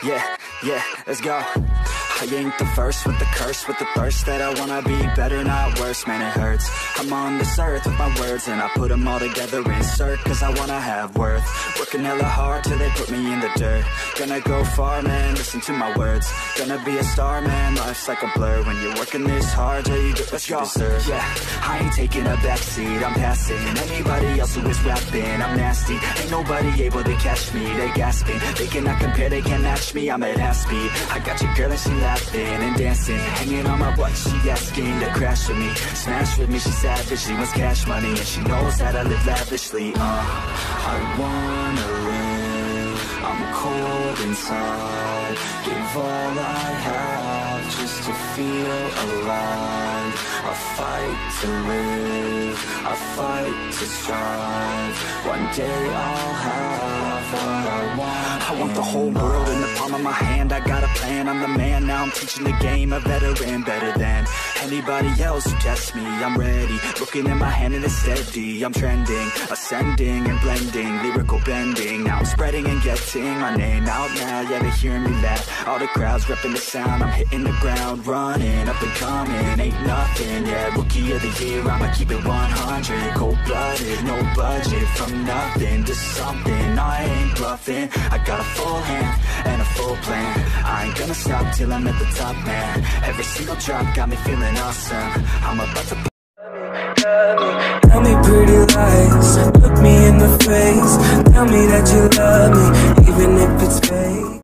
Yeah, let's go. I ain't the first with the curse, with the thirst that I wanna be better, not worse, man it hurts. I'm on this earth with my words and I put them all together, insert, cause I wanna have worth. Working hella hard till they put me in the dirt. Gonna go far, man, listen to my words. Gonna be a star, man, life's like a blur. When you're working this hard till you get what you deserve. Yeah, I ain't taking a backseat, I'm passing anybody else who is rapping. I'm nasty, ain't nobody able to catch me. They gasping, they cannot compare, they can't match me. I'm at half speed, I got your girl and she laughing and dancing, hanging on my butt, she asking to crash with me, smash with me, she savage, she wants cash money, and she knows that I live lavishly. I wanna live, I'm cold inside, give all I have just to feel alive. I fight to live, I fight to strive, one day I'll have what I want. I want the whole world in the palm of my hand, I got a plan, I'm the man, now I'm teaching the game, a veteran, better than anybody else who tests me. I'm ready, looking at my hand and it's steady. I'm trending, ascending and blending, lyrical bending. Now I'm spreading and getting my name out now. Yeah, they hearing me laugh, all the crowds repping the sound. I'm hitting the ground, running, up and coming, ain't nothing. Yeah, rookie of the year, I'ma keep it 100. Cold-blooded, no budget, from nothing to something. I ain't bluffing, I got a full hand and a full plan. I ain't gonna stop till I'm at the top, man. Every single drop got me feeling awesome. I'm about to tell me pretty lies, look me in the face, tell me that you love me.